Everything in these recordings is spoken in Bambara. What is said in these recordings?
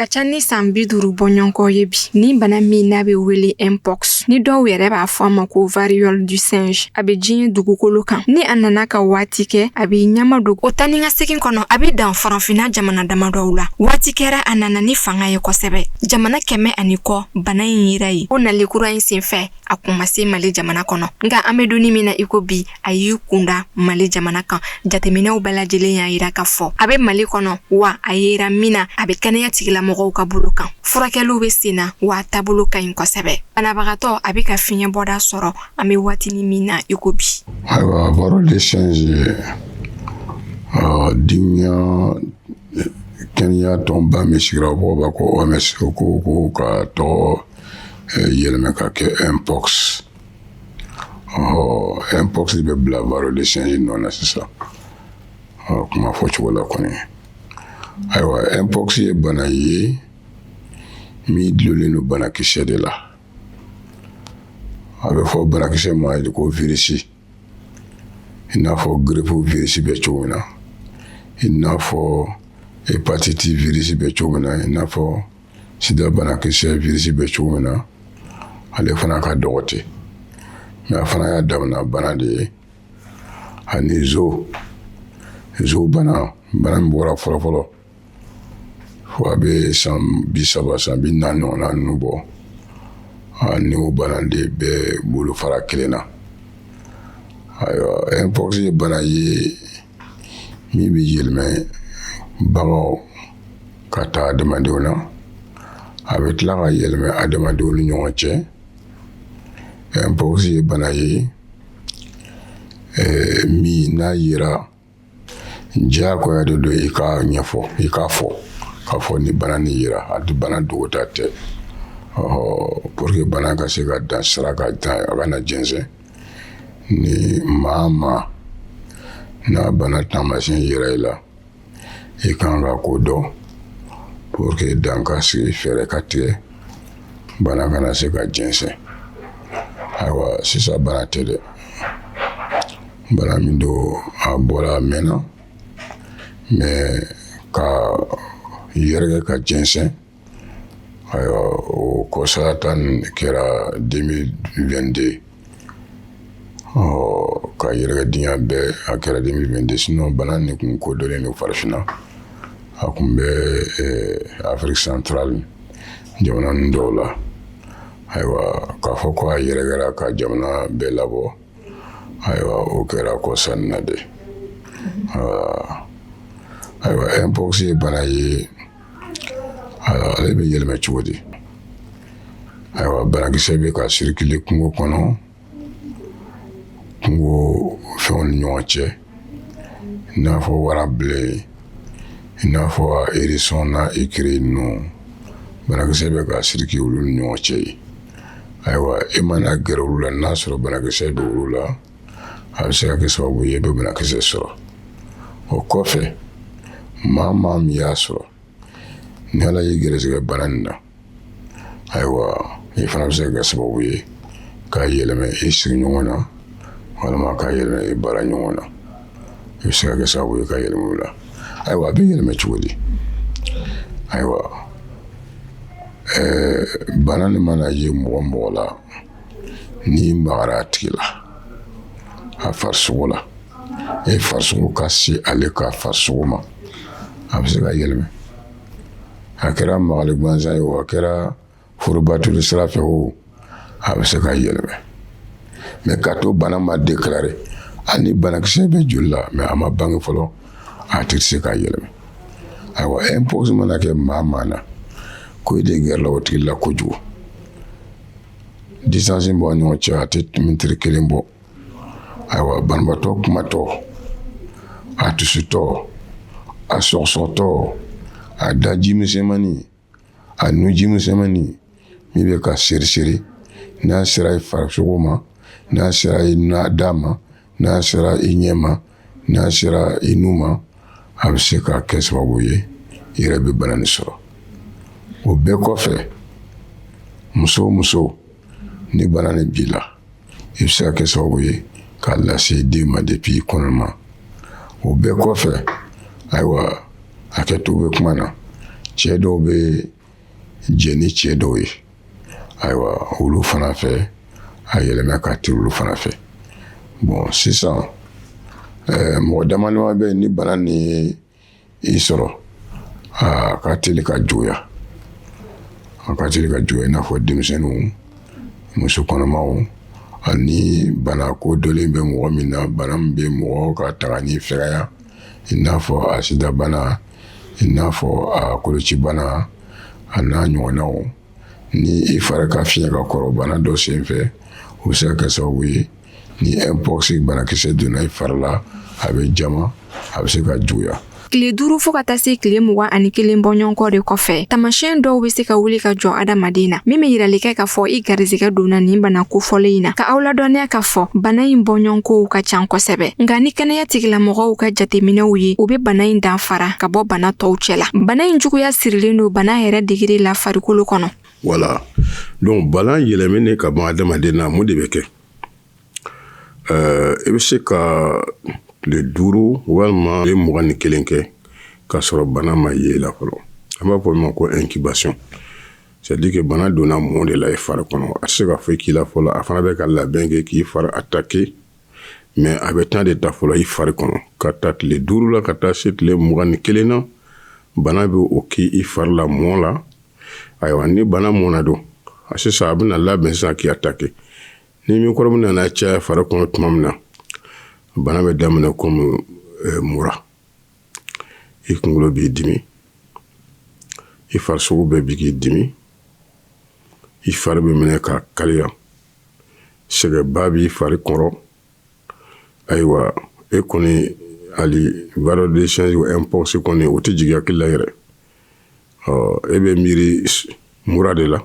ka ca ni san 50 bɔɲɔgɔnkɔ ye bi ni bana min n'a bɛ wele mpox ni dɔw yɛrɛ b'a fɔ a ma ko variole du singe a bɛ diɲɛ dugukolo kan ni a nana ka waati kɛ a bɛ ɲama don o tani ka segin kɔnɔ a bɛ dan farafinna jamana damadɔw la waati kɛra a nana ni fanga ye kosɛbɛ jamana 100 kɔ bana in yira ye o nali kura in senfɛ a kun ma se Mali jamana kɔnɔ nka an bɛ donni min na iko bi a y'i kunda Mali jamana kan jateminɛw bɛɛ lajɛlen y'a yira ka fɔ a bɛ Mali kɔnɔ wa a yira min na a bɛ kɛnɛya tigilamɔgɔw ka bolo kan furakɛliw bɛ sen na wa a taabolo ka ɲi kosɛbɛ banabagatɔ a bɛ ka fiɲɛ bɔda sɔrɔ an bɛ waatini min na iko bi ayiwa baro de change dinya kɛnɛya tɔnba min sigira o b'a ko OMS ko ka tɔgɔ yɛlɛma ka kɛ mpox mpox bɛ bila baro de change nɔ na sisan kuma fɔ cogo la kɔni ayiwa mpox ye bana ye min dulolen don banakisɛ de la a bɛ fɔ banakisɛ ma ko virisi i n'a fɔ grippe virisi bɛ cogo min na i n'a fɔ hépatite virisi bɛ cogo min na i n'a fɔ sida banakisɛ virisi bɛ cogo min na ale fana ka dɔgɔ ten mais a fana y'a damana bana de ye ani zo bana min bɔra fɔlɔfɔlɔ fo a bɛ san 30 san 40 ɲɔgɔnna ninnu bɔ ni o bana de bɛ bolo fara kelen na ayiwa mpox ye bana ye min bɛ yɛlɛmɛ baganw ka taa adamadenw na a bɛ tila ka yɛlɛmɛ adamadenw ni ɲɔgɔn cɛ mpox ye bana ye min n'a yera diyagoya de don i k'a ɲɛfɔ i k'a fɔ k'a fɔ ni bana ni yera a tɛ bana dogota tɛ pour que bana ka se ka dan sira ka dan a kana jɛnsɛn ni maa n'a bana taamasiyɛn yera i la i kan ka ko dɔn pour que dan ka sigi fɛɛrɛ ka tigɛ bana kana se ka jɛnsɛn ayiwa sisan bana tɛ dɛ bana min don a bɔra a mɛnna mais ka yɛrɛkɛ ka jɛnsɛn ayiwa o kɔsata nin kɛra 2022 ka yɛrɛkɛ diɲɛ bɛɛ a kɛra 2022 sinon bana nin kun kodɔnlen don farafinna a kun bɛ Afrique centrale jamana ninnu dɔw la ayiwa k'a fɔ ko a yɛrɛkɛra ka jamana bɛɛ labɔ ayiwa o kɛra kɔsa nin na de ayiwa mpox ye bana ye ale bɛ yɛlɛmɛ cogo di ayiwa banakisɛ bɛ ka circuler kungo kɔnɔ kungo fɛnw ni ɲɔgɔn cɛ i n'a fɔ warabilen i n'a fɔ hérisson n'a écureuil ninnu banakisɛ bɛ ka circuler olu ni ɲɔgɔn cɛ ye ayiwa e mana gɛrɛ olu la n'a sɔrɔ banakisɛ bɛ olu la a bɛ se ka kɛ sababu ye e bɛ banakisɛ sɔrɔ o kɔfɛ maa min y'a sɔrɔ ni Ala y'i gɛrɛsɛgɛ bana nin na ayiwa i fana bɛ se ka kɛ sababu ye k'a yɛlɛmɛ i sigiɲɔgɔn na walima k'a yɛlɛmɛ i baara ɲɔgɔn na i bɛ se ka kɛ sababu ye k'a yɛlɛmɛ o la ayiwa a bɛ yɛlɛmɛ cogo di ayiwa bana nin mana ye mɔgɔ la n'i magara a tigi la a farisogo la e farisogo ka se ale ka farisogo ma a bɛ se ka yɛlɛmɛ a kɛra magali gansan ye o a kɛra forobatuli sira fɛ o a bɛ se ka yɛlɛmɛ mais ka to bana ma déclaré hali ni banakisɛ bɛ joli la mais a ma bange fɔlɔ a tɛ se ka yɛlɛmɛ ayiwa mpox mana kɛ maa na ko e de gɛrɛla o tigi la kojugu distance bɔ ɲɔgɔn cɛ a tɛ mitiri 1 bɔ ayiwa banabaatɔ kumatɔ a dusutɔ a sɔgɔsɔgɔtɔ a daji misɛnmanin a nuji misɛnmanin min bɛ ka seriseri n'a sera i farisogo ma n'a sera i da ma n'a sera i ɲɛ ma n'a sera i nu ma a bɛ se ka kɛ sababu ye i yɛrɛ bɛ bana nin sɔrɔ o bɛɛ kɔfɛ muso ni bana nin b'i la i bɛ se ka kɛ sababu ye k'a lase den ma depuis i kɔnɔma o bɛɛ kɔfɛ ayiwa hakɛto bɛ kuma na cɛ dɔw bɛ jɛ ni cɛ dɔw ye ayiwa olu fana fɛ a yɛlɛma ka teli olu fana fɛ bon sisan mɔgɔ dama dama bɛ ni bana ni i sɔrɔ a ka teli ka juguya i n'a fɔ denmisɛnninw muso kɔnɔmaw ani bana ko dɔlen bɛ mɔgɔ min na bana min bɛ mɔgɔ ka taga ni fɛgɛya i n'a fɔ a sida bana i n'a fɔ a koloci bana a n'a ɲɔgɔnnaw ni i fari ka fiɲɛ ka kɔrɔ bana dɔ senfɛ o bɛ se ka kɛ sababu ye ni mpox banakisɛ donna i fari la a bɛ jama a bɛ se ka juguya. Tile 5 fo ka taa se tile 21 bɔɲɔgɔnkɔ de kɔfɛ tamasiyɛn dɔw bɛ se ka wuli ka jɔ adamaden na min bɛ yirali kɛ k'a fɔ i garizɛgɛ donna nin bana kofɔlen in na ka aw ladɔnniya k'a fɔ bana in bɔɲɔgɔnkow ka can kosɛbɛ nka ni kɛnɛya tigilamɔgɔw ka jateminɛw ye u bɛ bana in danfara ka bɔ bana tɔw cɛ la bana in juguya sirilen don bana yɛrɛ degere la farikolo kɔnɔ. Voilà donc bana yɛlɛminen ka bɔ adamaden na mun de bɛ kɛ i bɛ se ka tile 5 walima tile 21 kɛ k'a sɔrɔ bana ma ye la fɔlɔ an b'a fɔ o ma ko incubation c'est-à-dire que bana donna mun de la i fari kɔnɔ a tɛ se ka foyi k'i la fɔlɔ a fana bɛ ka labɛn kɛ k'i fari attaquer mais a bɛ temps de ta fɔlɔ i fari kɔnɔ ka taa tile 5 la ka taa se tile 21 na bana bɛ o k'i fari la mɔn la ayiwa ni bana mɔnna don a sisan a bɛna labɛn sisan k'i attaquer ni microbe nana caya fari kɔnɔ tuma min na bana bɛ daminɛ comme mura i kunkolo b'i dimi i farisogo bɛɛ bi k'i dimi i fari bɛ minɛ ka kaliya sɛgɛba b'i fari kɔrɔ ayiwa e kɔni hali variole de change ou mpox kɔni o tɛ jigin hakili la yɛrɛ e bɛ miiri mura de la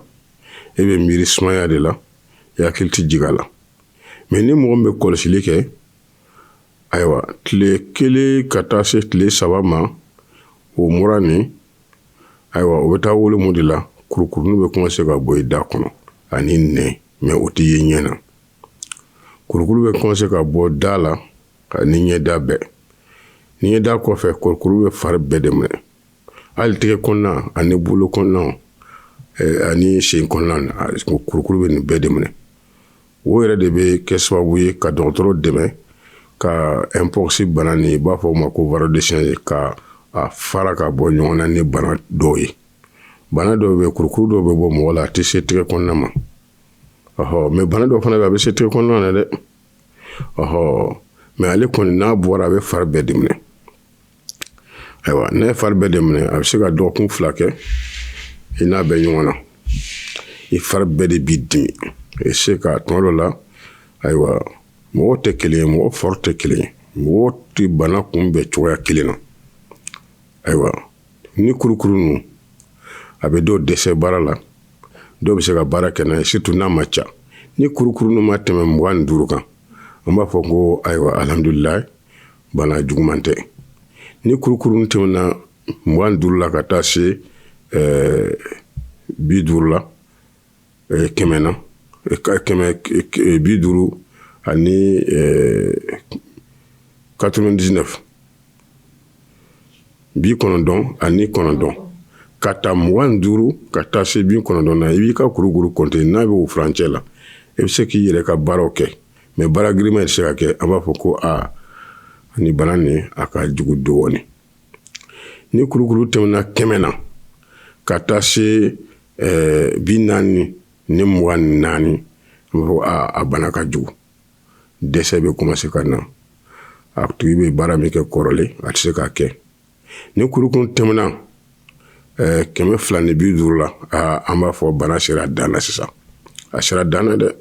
e bɛ miiri sumaya de la i hakili tɛ jigin a la mais ni mɔgɔ min bɛ kɔlɔsili kɛ ayiwa tile 1 ka taa se tile 3 ma o mura nin ayiwa o bɛ taa wolo mun de la kurukurunin bɛ commencer ka bɔ i da kɔnɔ ani nɛn mais o tɛ ye ɲɛ na kurukuru bɛ commencer ka bɔ da la ani ɲɛda bɛɛ ni ɲɛda kɔfɛ kurukuru bɛ fari bɛɛ de minɛ hali tɛgɛ kɔnɔna ani bolo kɔnɔna ani sen kɔnɔna kurukuru bɛ nin bɛɛ de minɛ o yɛrɛ de bɛ kɛ sababu ye ka dɔgɔtɔrɔ dɛmɛ ka mpox bana nin i b'a fɔ o ma ko variole de change ka a fara ka bɔ ɲɔgɔn na ni bana dɔw ye bana dɔw bɛ kurukuru dɔw bɛ bɔ mɔgɔ la a tɛ se tɛgɛ kɔnɔna ma mais bana dɔw fana bɛ a bɛ se tɛgɛ kɔnɔna na dɛ mais ale kɔni n'a bɔra a bɛ fari bɛɛ de minɛ ayiwa n'a ye fari bɛɛ de minɛ a bɛ se ka dɔgɔkun 2 kɛ i n'a bɛ ɲɔgɔn na i fari bɛɛ de b'i dimi i se ka tuma dɔ la ayiwa mɔgɔw tɛ kelen ye mɔgɔ fari tɛ kelen ye mɔgɔw tɛ bana kunbɛn cogoya kelen na ayiwa ni kurukuru ninnu a bɛ dɔw dɛsɛ baara la dɔw bɛ se ka baara kɛ n'a ye surtout n'a ma ca ni kurukuru ninnu ma tɛmɛ 25 kan an b'a fɔ ko ayiwa alhamdulilayi bana juguman tɛ ni kurukuru ninnu tɛmɛna 25 la ka taa se 50 la 100 na 50 ani 99 90 ani 9 ka taa 25 ka taa se 90 na i b'i ka kurukuru compter n'a bɛ o furancɛ la i bɛ se k'i yɛrɛ ka baaraw kɛ mais baara giriman tɛ se ka kɛ an b'a fɔ ko ni bana nin a ka jugu dɔɔni ni kurukuru tɛmɛna 100 na ka taa se 40 ni 24 an b'a fɔ a bana ka jugu dɛsɛ bɛ commencer ka na a tigi bɛ baara min kɛ kɔrɔlen a tɛ se k'a kɛ ni kurukuru tɛmɛna 250 la an b'a fɔ bana sera dan na sisan a sera dan na dɛ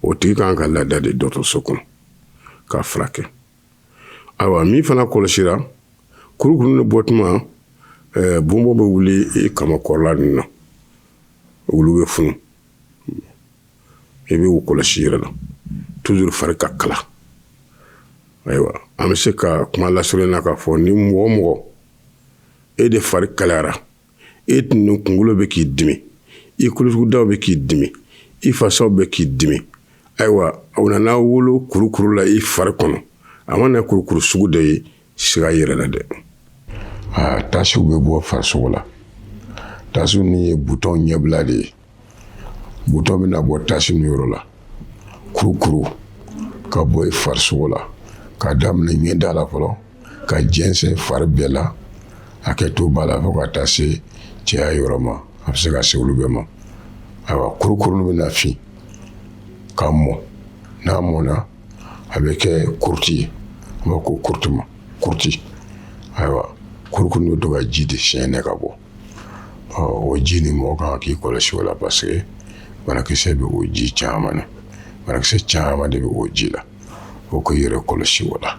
o tigi kan ka lada de dɔgɔtɔrɔso kɔnɔ k'a furakɛ ayiwa min fana kɔlɔsira kurukuru ni bɔ tuma bonbon bɛ wuli i kamakɔrɔla ninnu na olu bɛ funu i bɛ o kɔlɔsi yɛrɛ la toujours fari ka kala ayiwa an bɛ se ka kuma lasurunya na k'a fɔ ni mɔgɔ mɔgɔ e de fari kalayara e tun kunkolo bɛ k'i dimi i kolotugudaw bɛ k'i dimi i fasaw bɛ k'i dimi ayiwa aw nana wolo kurukuru la i fari kɔnɔ a mana kurukuru sugu dɔ ye siga yɛrɛ la dɛ tasiw bɛ bɔ farisogo la tasiw ni ye butɔn ɲɛbila de ye butɔn bɛna bɔ tasi ni yɔrɔ la kurukuru ka bɔ i farisogo la ka daminɛ ɲɛda la fɔlɔ ka jɛnsɛn fari bɛɛ la hakɛto b'a la fo ka taa se cɛya yɔrɔ ma a bɛ se ka se olu bɛɛ ma ayiwa kurukuru bɛna fin ka mɔ n'a mɔna a bɛ kɛ kuruti ye an b'a ko kuruti ayiwa kurukuru bɛ to ka ji de siyɛnɛ ka bɔ o ji ni mɔgɔ kan k'i kɔlɔsi o la parce que banakisɛ bɛ o ji caman na banakisɛ caman de bɛ o ji la o k'i yɛrɛ kɔlɔsi o la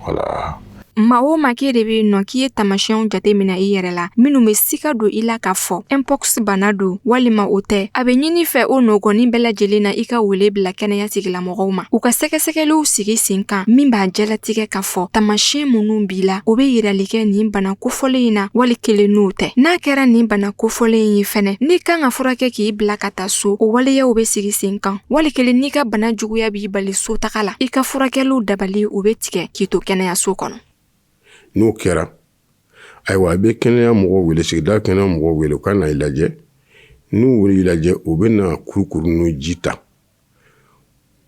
voilà. Ma o ma k'e de bɛ yen nɔ k'i ye taamasiyɛnw jateminɛ i yɛrɛ la minnu bɛ sika don i la k'a fɔ mpox bana don walima o tɛ a bɛ ɲini fɛ o nɔgɔnin bɛɛ lajɛlen na i ka wele bila kɛnɛya tigilamɔgɔw ma u ka sɛgɛsɛgɛliw sigi sen kan min b'a jalatigɛ k'a fɔ taamasiyɛn minnu b'i la o bɛ yirali kɛ nin bana kofɔlen in na wali kelen n'o tɛ n'a kɛra nin bana kofɔlen in ye fɛnɛ n'i kan ka furakɛ k'i bila ka taa so o waleyaw bɛ sigi sen kan wali kelen n'i ka bana juguya b'i bali so taga la i ka furakɛliw dabali o bɛ tigɛ k'i to kɛnɛyaso kɔnɔ. N'o kɛra ayiwa a bɛ kɛnɛya mɔgɔw wele sigida kɛnɛya mɔgɔw wele u ka na i lajɛ n'u wele i lajɛ u bɛ na kurukuru n'u ji ta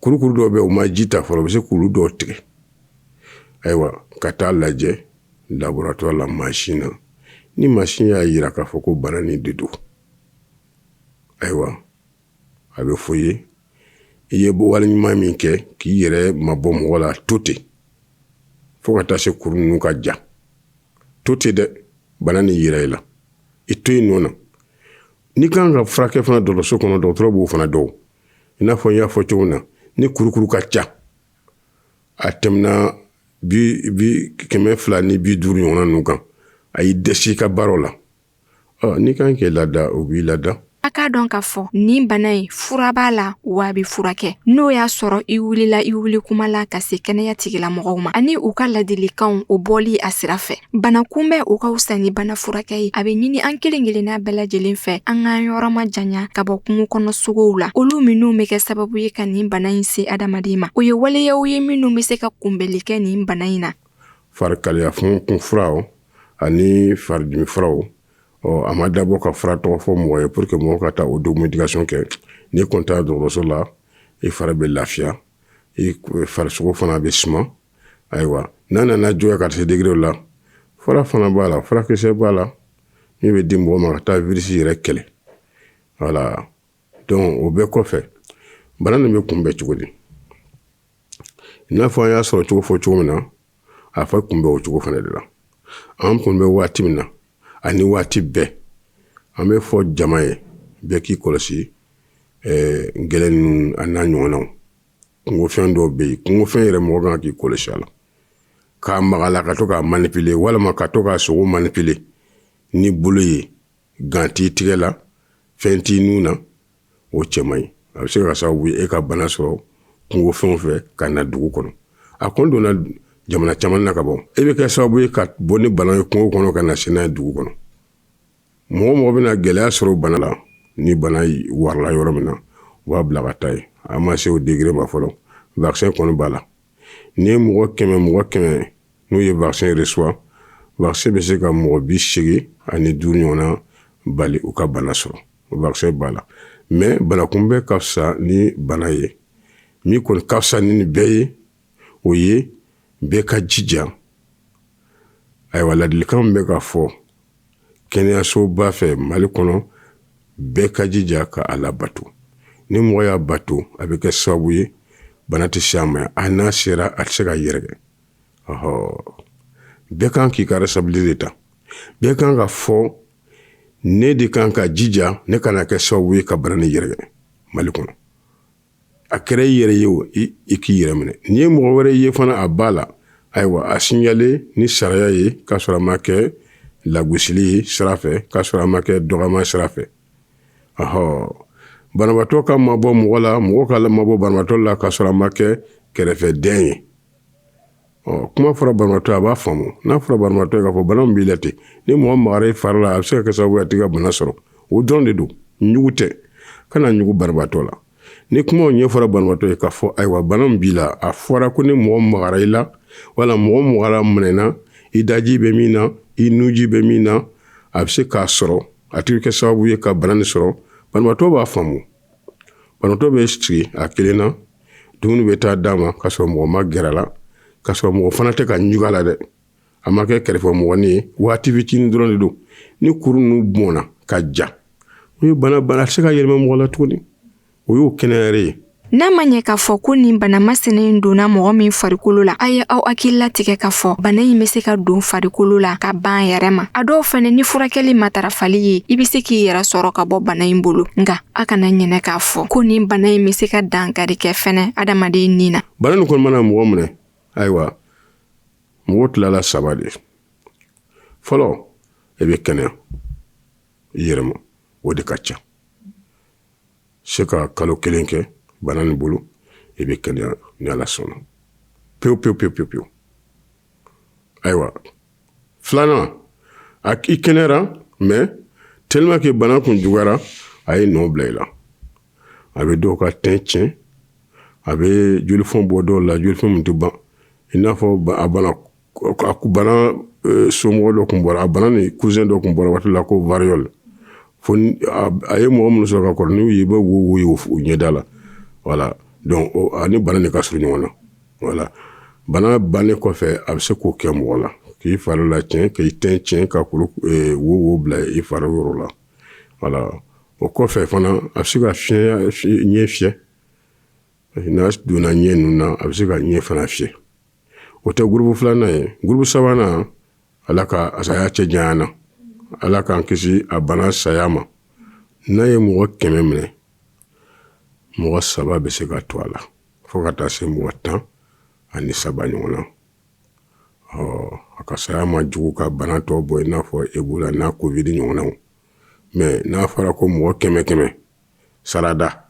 kurukuru dɔw bɛ u ma ji ta fɔlɔ u bɛ se k'olu dɔw tigɛ ayiwa ka taa lajɛ laboratoire la mansin na ni mansin y'a yira k'a fɔ ko bana nin de don ayiwa a bɛ fɔ i ye waleɲuman min kɛ k'i yɛrɛ mabɔ mɔgɔ la to ten fo ka taa se kuru ninnu ka ja to ten dɛ bana ni yira i la i to yen nɔ na n'i kan ka furakɛ fana dɔgɔtɔrɔso kɔnɔ dɔgɔtɔrɔ b'o fana dɔw i n'a fɔ n y'a fɔ cogo min na ni kurukuru ka ca a tɛmɛna bi 200 ni 50 ɲɔgɔnna ninnu kan a y'i dɛsɛ i ka baaraw la n'i kan k'i lada o b'i lada. A k'a dɔn k'a fɔ nin bana in fura b'a la wa a bɛ furakɛ n'o y'a sɔrɔ i wulila i wuli kuma la ka se kɛnɛya tigilamɔgɔw ma ani u ka ladilikanw o bɔli a sira fɛ bana kunbɛn o ka fisa ni bana furakɛ ye a bɛ ɲini an kelen kelenna bɛɛ lajɛlen fɛ an k'an yɔrɔ ma janya ka bɔ kungo kɔnɔ sogow la olu minnu bɛ kɛ sababu ye ka nin bana in se adamaden ma o ye waleyaw ye minnu bɛ se ka kunbɛli kɛ nin bana in na. Farikaliya kun furaw ani faridimi furaw a ma dabɔ ka fura tɔgɔ fɔ mɔgɔ ye pour que mɔgɔ ka taa o documentation kɛ n'i kɔni taara dɔgɔtɔrɔso la i fari bɛ lafiya i farisogo fana bɛ suma ayiwa n'a nana juguya ka se degré la fura fana b'a la furakisɛ b'a la min bɛ di mɔgɔ ma ka taa virus yɛrɛ kɛlɛ voilà donc o bɛɛ kɔfɛ bana nin bɛ kunbɛn cogo di i n'a fɔ an y'a sɔrɔ cogo min na a fɔ kunbɛn o cogo fana de la an kunbɛn waati min na ani waati bɛɛ an bɛ fɔ jama ye bɛɛ k'i kɔlɔsi gɛlɛn ninnu a n'a ɲɔgɔnnaw kungofɛn dɔw bɛ yen kungofɛn yɛrɛ mɔgɔ kan k'i kɔlɔsi a la k'a maga la ka to k'a manipuler walima ka to k'a sogo manipuler ni bolo ye gan t'i tigɛ la fɛn t'i nun na o cɛ man ɲi a bɛ se ka sababu ye e ka bana sɔrɔ kungofɛnw fɛ ka na dugu kɔnɔ a kɔni donna jamana caman na ka bɔ e bɛ kɛ sababu ye ka bɔ ni bana ye kungo kɔnɔ ka na se n'a ye dugu kɔnɔ mɔgɔ bɛna gɛlɛya sɔrɔ bana la ni bana warala yɔrɔ min na u b'a bila ka taa ye a ma se o degré ma fɔlɔ vaccin kɔni b'a la ni ye mɔgɔ kɛmɛ n'u ye vaccin reçoit vaccin bɛ se ka mɔgɔ 85 ɲɔgɔnna bali u ka bana sɔrɔ vaccin b'a la mais bana kunbɛn ka fisa ni bana ye min kɔni ka fisa ni nin bɛɛ ye o ye bɛɛ ka jija ayiwa ladilikan min bɛ ka fɔ kɛnɛyasoba fɛ Mali kɔnɔ bɛɛ ka jija ka a labato ni mɔgɔ y'a bato a bɛ kɛ sababu ye bana tɛ se a ma a n'a sera a tɛ se ka yɛrɛkɛ bɛɛ kan k'i ka responsabilité ta bɛɛ kan ka fɔ ne de kan ka jija ne kana kɛ sababu ye ka bana ni yɛrɛkɛ Mali kɔnɔ a kɛra i yɛrɛ ye o i k'i yɛrɛ minɛ n'i ye mɔgɔ wɛrɛ ye fana a b'a la ayiwa a signalé ni sariya ye k'a sɔrɔ a ma kɛ lagosili ye sira fɛ k'a sɔrɔ a ma kɛ dɔgɔma sira fɛ banabaatɔ ka mabɔ mɔgɔ la mɔgɔ ka mabɔ banabaatɔ la k'a sɔrɔ a ma kɛ kɛrɛfɛdɛn ye kuma fɔra banabaatɔ a b'a faamu n'a fɔra banabaatɔ ye k'a fɔ bana min b'i la ten ni mɔgɔ magara i fari la a bɛ se ka kɛ sababu ye a tɛ ka bana sɔrɔ o dɔrɔn de don ɲugu tɛ kana ɲugu banabaatɔ la ni kumaw ɲɛfɔra banabaatɔ ye k'a fɔ ayiwa bana min b'i la a fɔra ko ni mɔgɔ magara i la wala mɔgɔ magara minɛna i daji bɛ min na i nuji bɛ min na a bɛ se k'a sɔrɔ a tigi kɛ sababu ye ka bana nin sɔrɔ banabaatɔ b'a faamu banabaatɔ bɛ sigi a kelen na dumuni bɛ taa d'a ma k'a sɔrɔ mɔgɔ ma gɛrɛ la k'a sɔrɔ mɔgɔ fana tɛ ka ɲugu a la dɛ a ma kɛ kɛrɛfɛmɔgɔnin ye waati fitinin dɔrɔn de don ni kuru ninnu bɔnna ka ja o ye bana tɛ se ka yɛlɛma mɔgɔ la tuguni o y'o kɛnɛya yɛrɛ ye. N'a ma ɲɛ k'a fɔ ko nin bana masina in donna mɔgɔ min farikolo la, a ye aw hakili latigɛ k'a fɔ bana in bɛ se ka don farikolo la ka ban yɛrɛ ma. A dɔw fɛnɛ ni furakɛli matarafali ye, i bɛ se k'i yɛrɛ sɔrɔ ka bɔ bana in bolo. Nka a kana ɲinɛ k'a fɔ ko nin bana in bɛ se ka dankari kɛ fɛnɛ adamaden nin na. Bana nin kɔni mana mɔgɔ minɛ, ayiwa, mɔgɔ tilala 3 de. Fɔlɔ, e bɛ kɛnɛya i yɛrɛ ma, o de ka ca. Se ka kalo 1 kɛ bana nin bolo i bɛ kɛnɛya ni Ala sɔnna pewu. Ayiwa, 2nan i kɛnɛyara mais tellement que bana kun juguyara a ye nɔ bila i la. A bɛ dɔw ka tin tiɲɛ, a bɛ jolifɔn bɔ dɔw la jolifɔn min tɛ ban i n'a fɔ a bana somɔgɔ dɔ kun bɔra a bana ni cousin dɔ kun bɔra waati la ko variole fo a ye mɔgɔ minnu sɔrɔ ka kɔrɔ n'u ye i bɛ wo ye u ɲɛda la. Voilà, donc ani bana de ka surun ɲɔgɔn na. Voilà, bana bannen kɔfɛ a bɛ se k'o kɛ mɔgɔ la k'i fari la tiɲɛ k'i tin tiɲɛ ka kuru wo bila i fari yɔrɔ la. Voilà, o kɔfɛ fana a bɛ se ka ɲɛ fiyɛ n'a donna ɲɛ ninnu na a bɛ se ka ɲɛ fana fiyɛ. O tɛ groupe 2nan ye. Groupe 3nan Ala ka a saya cɛ janya na Ala k'an kisi a bana saya ma. N'a ye mɔgɔ 100 minɛ mɔgɔ 3 bɛ se ka to a la fo ka taa se mɔgɔ 13 ɲɔgɔn na. A ka saya ma jugu ka bana tɔ bɔ i n'a fɔ Ebola n'a Covid ɲɔgɔnnaw. Mais n'a fɔra ko mɔgɔ 100 sarada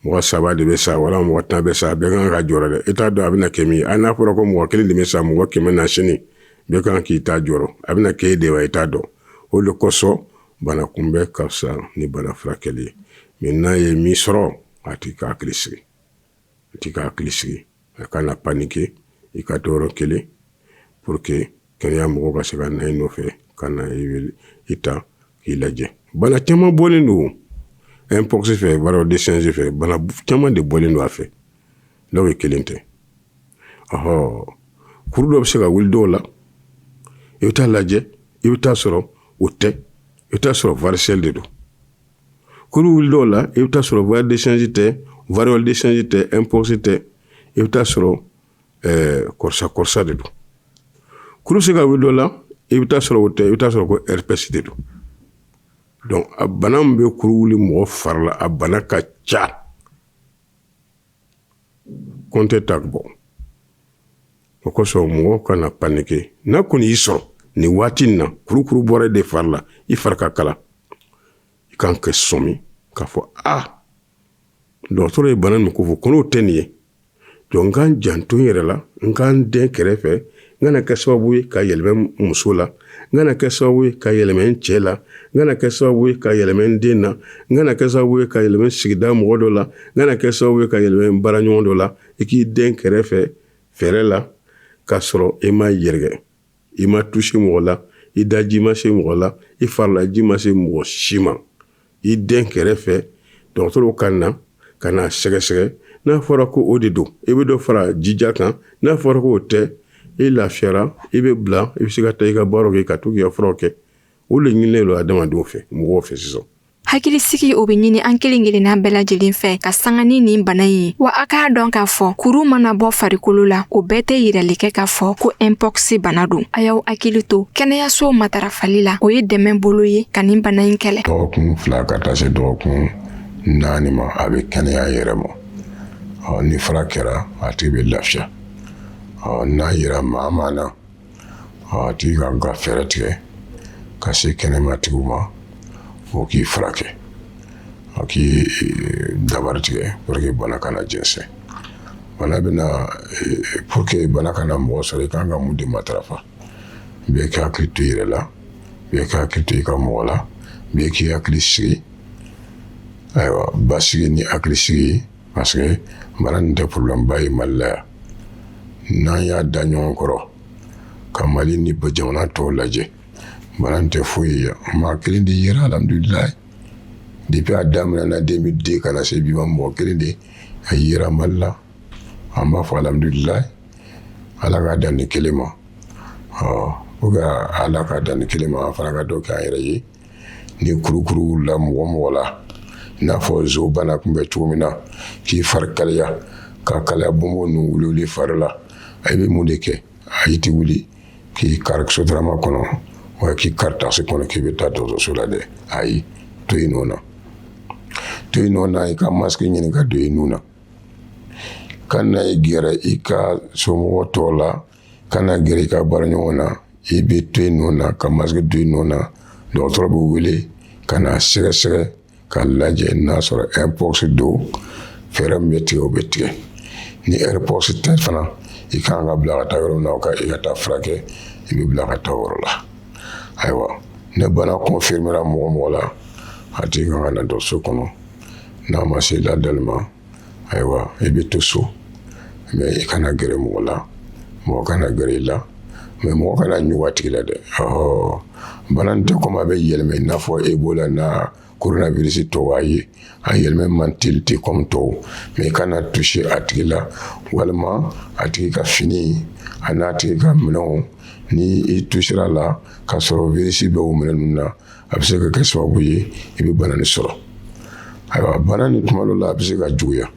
mɔgɔ 3 de bɛ sa wala mɔgɔ 10 bɛ sa bɛɛ kan ka jɔrɔ dɛ. I t'a dɔn a bɛna kɛ min ye. N'a fɔra ko mɔgɔ 1 de bɛ sa mɔgɔ 100 na sini bɛɛ kan k'i ta jɔrɔ. A bɛna kɛ e de wa i t'a dɔn. O de kosɔn bana kunbɛ ka fisa ni bana furakɛli ye. Mais n'a ye min sɔrɔ a t'i ka hakili sigi. A kana paniquer i ka to yɔrɔ kelen pour que kɛnɛya mɔgɔw ka se ka na i nɔfɛ ka na i ta k'i lajɛ. Bana caman bɔlen don mpox fɛ variole de singe fɛ bana caman de bɔlen don a fɛ dɔw ye kelen tɛ. Kuru dɔ bɛ se ka wuli dɔw la i bɛ taa lajɛ i bɛ taa sɔrɔ o tɛ i bɛ taa sɔrɔ varicelle de don. Kuru wuli dɔw la i bɛ taa sɔrɔ variole de singe tɛ variole de singe tɛ mpox tɛ i bɛ taa sɔrɔ kɔrisa de don. Kuru se ka wuli dɔw la i bɛ taa sɔrɔ o tɛ i bɛ taa sɔrɔ ko herpès de don. Donc a bana min bɛ kuru wuli mɔgɔ fari la a bana ka ca compte t'a bɔ. O kosɔn mɔgɔ kana paniquer n'a kɔni y'i sɔrɔ nin waati in na kurukuru bɔra de fari la i fari ka kala i kan ka sɔmi k'a fɔ dɔgɔtɔrɔ ye bana min ko fɔ ko n'o tɛ nin ye donc n k'an janto n yɛrɛ la n k'an den kɛrɛfɛ n kana kɛ sababu ye ka yɛlɛmɛ muso la n kana kɛ sababu ye ka yɛlɛmɛ n cɛ la n kana kɛ sababu ye ka yɛlɛmɛ n den na n kana kɛ sababu ye ka yɛlɛmɛ sigida mɔgɔ dɔ la n kana kɛ sababu ye ka yɛlɛmɛ n baaraɲɔgɔn dɔ la i k'i den kɛrɛfɛ fɛrɛ la k'a sɔrɔ i ma yɛrɛgɛ i ma touché mɔgɔ la i daji ma se mɔgɔ la i farilaji ma se mɔgɔ si ma i den kɛrɛfɛ dɔgɔtɔrɔw ka na sɛgɛsɛgɛ n'a fɔra ko o de don i bɛ dɔ fara jija kan n'a fɔra ko o tɛ i lafiyara i bɛ bila i bɛ se ka taa i ka baaraw kɛ ka to k'i ka furaw kɛ o de ɲinilen don adamadenw fɛ mɔgɔw fɛ sisan. Hakilisigi o bɛ ɲini an kelen-kelenna bɛɛ lajɛlen fɛ ka sanga ni nin bana in ye wa a k'a dɔn k'a fɔ kuru mana bɔ farikolo la o bɛɛ tɛ yirali kɛ k'a fɔ ko mpox bana don. A y'aw hakili to kɛnɛyaso matarafali la o ye dɛmɛ bolo ye ka nin bana in kɛlɛ. Dɔgɔkun 2 ka taa se dɔgɔkun 4 ma a bɛ kɛnɛya yɛrɛ ma. Ni fura kɛra a tigi bɛ lafiya. N'a yira maa na a tigi kan ka fɛɛrɛ tigɛ ka se kɛnɛmatigiw ma fo k'i furakɛ a k'i dabari tigɛ pour que bana kana jɛnsɛn. Bana bɛna pour que bana kana mɔgɔ sɔrɔ i kan ka mun de matarafa bɛɛ k'i hakili to i yɛrɛ la bɛɛ k'i hakili to i ka mɔgɔ la bɛɛ k'i hakili sigi ayiwa basigi ni hakili sigi parce que bana nin tɛ problème ba ye Mali la yan n'an y'a da ɲɔgɔn kɔrɔ ka Mali ni jamana tɔw lajɛ bana tɛ foyi ye maa kelen de yera alhamdulilayi depuis a daminɛ na 2002 kana se bi ma mɔgɔ kelen de a yera Mali la an b'a fɔ alhamdulilayi ala ka dan ni kelen ma pour que ala ka dan ni kelen ma an fana ka dɔ kɛ an yɛrɛ ye ni kurukuru la mɔgɔ la i n'a fɔ zo bana kun bɛ cogo min na k'i fari kalaya ka kalaya bɔnbɔn ninnu wuli fari la a bɛ mun de kɛ a y'i ti wuli k'i kari sotarama kɔnɔ wa k'i kari takisi kɔnɔ k'i bɛ taa dɔgɔtɔrɔso la dɛ ayi to yen nɔ na i ka masiki ɲini ka don i nun na kana i gɛrɛ i ka somɔgɔ tɔw la kana gɛrɛ i ka baaraɲɔgɔn na i bɛ to yen nɔ na ka masiki don i nun na dɔgɔtɔrɔ bɛ wele ka na sɛgɛsɛgɛ ka lajɛ n'a sɔrɔ mpox don fɛɛrɛ min bɛ tigɛ o bɛ tigɛ ni mpox tɛ fana i kan ka bila ka taa yɔrɔ min na i ka taa furakɛ i bɛ bila ka taa yɔrɔ la ayiwa ne bana confirmera mɔgɔ la a tigi kan ka na dɔgɔtɔrɔso kɔnɔ n'a ma se ladali ma ayiwa i bɛ to so mɛ i kana gɛrɛ mɔgɔ la mɔgɔ kana gɛrɛ i la mɛ mɔgɔ kana ɲugun a tigi la dɛ bana nin tɛ komi a bɛ yɛlɛmɛ i n'a fɔ ebola n'a coronavirus tɔw a ye a yɛlɛmɛ man teli ten komi tɔw mɛ i kana toucher a tigi la walima a tigi ka fini a n'a tigi ka minɛnw ni i touchera a la k'a sɔrɔ virus bɛ o minɛn ninnu na a bɛ se ka kɛ sababu ye i bɛ bana nin sɔrɔ ayiwa bana nin tuma dɔ la a bɛ se ka juguya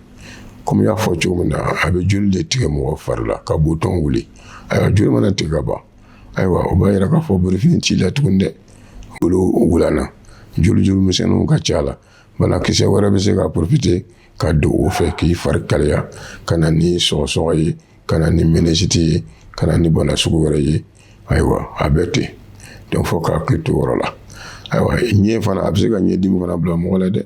komi n y'a fɔ cogo min na a bɛ joli de tigɛ mɔgɔ fari la ka butɔn wuli ayiwa joli mana tigɛ ka ban ayiwa o b'a yira k'a fɔ bolofini t'i la tuguni dɛ bolo wulana joli misɛnninw ka ca la banakisɛ wɛrɛ bɛ se ka profiter ka don o fɛ k'i fari kalaya ka na ni sɔgɔsɔgɔ ye ka na ni meningite ye ka na ni bana sugu wɛrɛ ye ayiwa a bɛ ten donc fo k'a hakili to o yɔrɔ la ayiwa ɲɛ fana a bɛ se ka ɲɛdimi fana bila mɔgɔ la dɛ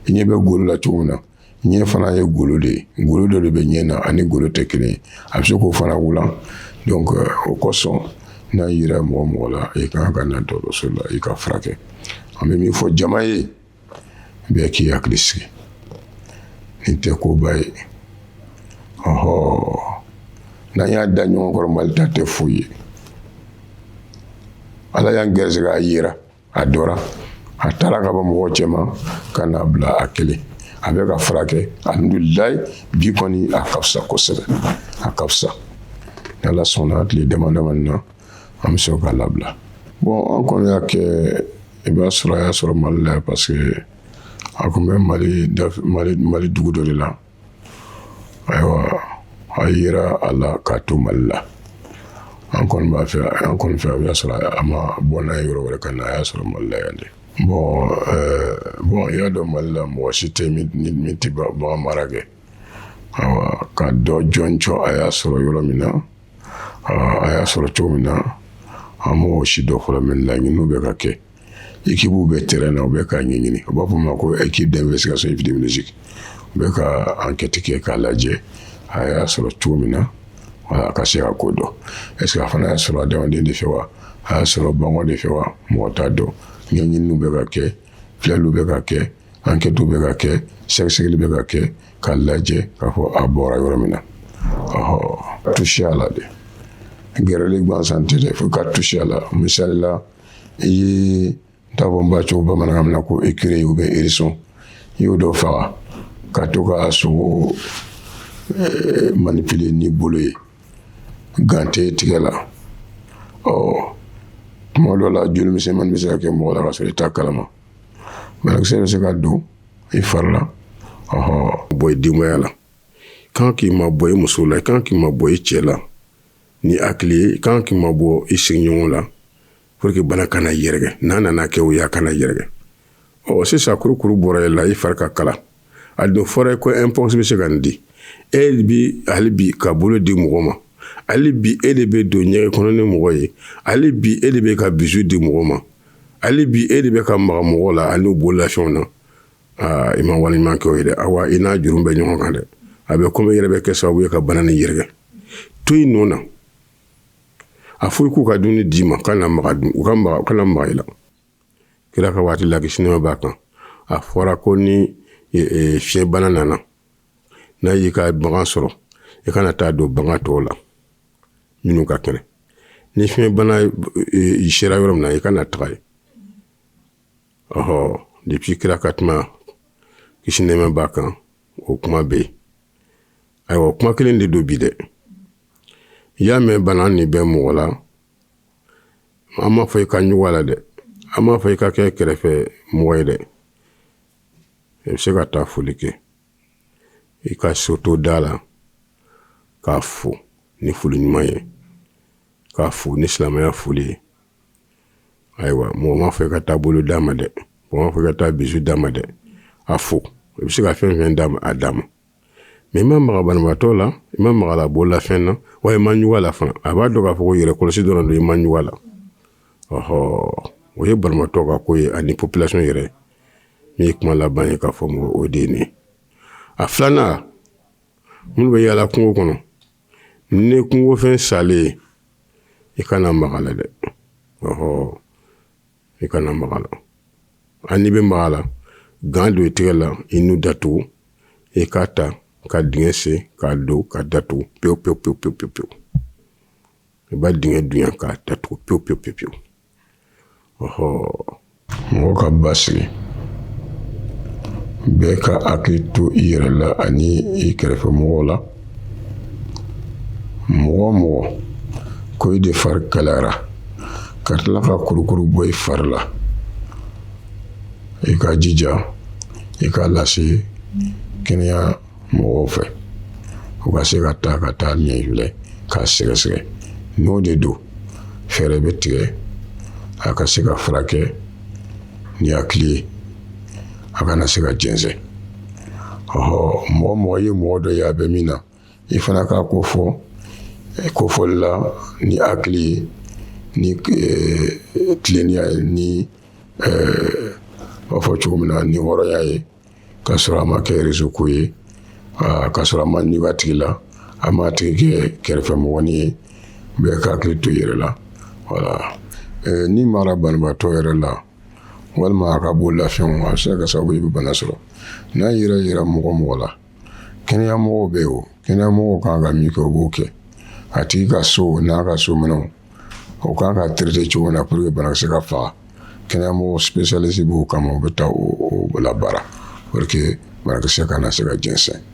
i ɲɛ bɛ golo la cogo min na ɲɛ fana ye golo de ye golo dɔ de bɛ ɲɛ na ani golo tɛ kelen ye a bɛ se k'o fana wulan donc o kosɔn n'a yera mɔgɔ la i kan ka na dɔgɔtɔrɔso la i ka furakɛ an bɛ min fɔ jama ye bɛɛ k'i hakili sigi nin tɛ koba ye n'an y'a da ɲɔgɔn kɔrɔ Mali ta tɛ foyi ye ala y'an gɛrɛsɛgɛ a yera a dɔra a taara ka bɔ mɔgɔ cɛma ka n'a bila a kelen a bɛ ka furakɛ alhamdulilayi bi kɔni a ka fisa kosɛbɛ a ka fisa ni ala sɔnna tile dama na an bɛ se k'a labila bon an kɔni y'a kɛ i b'a sɔrɔ a y'a sɔrɔ Mali la parce que a tun bɛ Mali dugu dɔ de la ayiwa a yera a la k'a to Mali la an kɔni fɛ a y'a sɔrɔ a ma bɔ n'a ye yɔrɔ wɛrɛ ka na a y'a sɔrɔ Mali la yan de bon i y'a dɔn Mali la mɔgɔ si tɛ min tɛ bagan mara kɛ ayiwa ka dɔ jɔn cɔ a y'a sɔrɔ yɔrɔ min na a y'a sɔrɔ cogo min na an m'o si dɔ fɔlɔ mɛ laɲiniw bɛ ka kɛ équipe bɛ terrain na u bɛ k'a ɲɛɲini u b'a fɔ o ma ko équipe d'investigation épidémiologique u bɛ ka enquête kɛ k'a lajɛ a y'a sɔrɔ cogo min na a ka se ka ko dɔn est-ce que a fana y'a sɔrɔ adamaden de fɛ wa a y'a sɔrɔ baganw de fɛ wa mɔgɔ t'a dɔn ɲɛɲiniw bɛ ka kɛ filɛliw bɛ ka kɛ enquêtew bɛ ka kɛ sɛgɛsɛgɛli bɛ ka kɛ k'a lajɛ k'a fɔ a bɔra yɔrɔ min na touché a la de gɛrɛli gansan tɛ dɛ fo ka touché a la misali la i ye n t'a fɔ n b'a cogo bamanankan min na ko écureuil ou bien hérisson i y'o dɔ faga ka to ka sogo manipuler ni bolo ye gan tɛ tigɛ la tuma dɔ la joli misɛnmani bɛ se ka kɛ mɔgɔ la ka sɔrɔ i t'a kalama banakisɛ bɛ se ka don i fari la bɔ i denbaya la kan k'i ma bɔ i muso la kan k'i ma bɔ i cɛ la ni hakili ye kan k'i ma bɔ i sigiɲɔgɔn la pour que bana kana yɛrɛkɛ n'a nana kɛ o y'a kana yɛrɛkɛ sisan kurukuru bɔra i la i fari ka kala a don fɔra ko mpox bɛ se ka nin di hali bi ka bolo di mɔgɔ ma hali bi e de bɛ don ɲɛgɛn kɔnɔ ni mɔgɔ ye hali bi e de bɛ ka bisu di mɔgɔ ma hali bi e de bɛ ka maga mɔgɔ la ani bololafɛnw na i ma waleɲuman kɛ o ye dɛ awa i n'a juru bɛ ɲɔgɔn kan dɛ a bɛ komi i yɛrɛ bɛ kɛ sababu ye ka bana nin yɛrɛkɛ to i nɔ na a fɔ i k'u ka dumuni d'i ma kana maga i la kira ka waati la kisi nɛma b'a kan a fɔra ko ni fiɲɛ bana nana n'a y'i ka bagan sɔrɔ i kana taa don bagan tɔw la minnu ka kɛnɛ ni fiɲɛ bana i sera yɔrɔ min na i ka na taga ye depuis kira ka tuma kisi nɛɛma b'a kan o kuma bɛ yen ayiwa kuma kelen de don bi dɛ i y'a mɛn bana nin bɛ mɔgɔ la an m'a fɔ i ka ɲugu a la dɛ an m'a fɔ i ka kɛ kɛrɛfɛ mɔgɔ ye dɛ i bɛ se ka taa foli kɛ i ka so to da la k'a fo ni foli ɲuman ye k'a fo ni silamɛya foli ye ayiwa mɔgɔ m'a fɔ i ka taa bolo d'a ma dɛ mɔgɔ m'a fɔ i ka taa bisu d'a ma dɛ a fo i bɛ se ka fɛn fɛn d'a ma a d'a ma mais i ma maga banabaatɔ la i ma maga la bololafɛn na wa i ma ɲugu a la fana a b'a dɔn k'a fɔ ko yɛrɛ kɔlɔsi dɔrɔn don i ma ɲugu a la o ye banabaatɔ ka ko ye ani population yɛrɛ min ye kuma laban ye k'a fɔ mɔgɔ o de ye nin a filanan minnu bɛ yaala kungo kɔnɔ ni kungofɛn salen i kana maga la dɛ i kana maga la hali n'i bɛ maga la gan don i tɛgɛ la i nu datugu i k'a ta ka dingɛ sen k'a don ka datugu pewu pewu pewu pewu pewu pewu i b'a dingɛ dunya k'a datugu pewu pewu pewu pewu mɔgɔ ka basigi bɛɛ ka hakili to i yɛrɛ la ani i kɛrɛfɛ mɔgɔw la mɔgɔ o mɔgɔ ko i de fari kalayara ka tila ka kurukuru bɔ i fari la i ka jija i ka lase kɛnɛya mɔgɔw fɛ u ka se ka taa ɲɛfilɛ k'a sɛgɛsɛgɛ n'o de don fɛɛrɛ bɛ tigɛ a ka se ka furakɛ ni hakili ye a kana se ka jɛnsɛn mɔgɔ ye mɔgɔ dɔ ye a bɛ min na i fana k'a ko fɔ kofɔli la ni hakili ye ni tilennenya ye ni b'a fɔ cogo min na ni hɔrɔnya ye k'a sɔrɔ a ma kɛ réseau ko ye k'a sɔrɔ a ma ɲugu a tigi la a ma tigi kɛ kɛrɛfɛ mɔgɔnin ye bɛɛ ka hakili to i yɛrɛ la voilà ni mara banabaatɔ yɛrɛ la walima a ka bololafɛnw a bɛ se ka kɛ sababu ye i bɛ bana sɔrɔ n'a yira mɔgɔ la kɛnɛya mɔgɔw bɛ yen o kɛnɛya mɔgɔw kan ka min kɛ o b'o kɛ a tigi ka so n'a ka so minɛnw o kan ka traiter cogo min na pour que banakisɛ ka faga kɛnɛya mɔgɔw spécialiste b'o kama o bɛ taa o labaara pour que banakisɛ kana se ka jɛnsɛn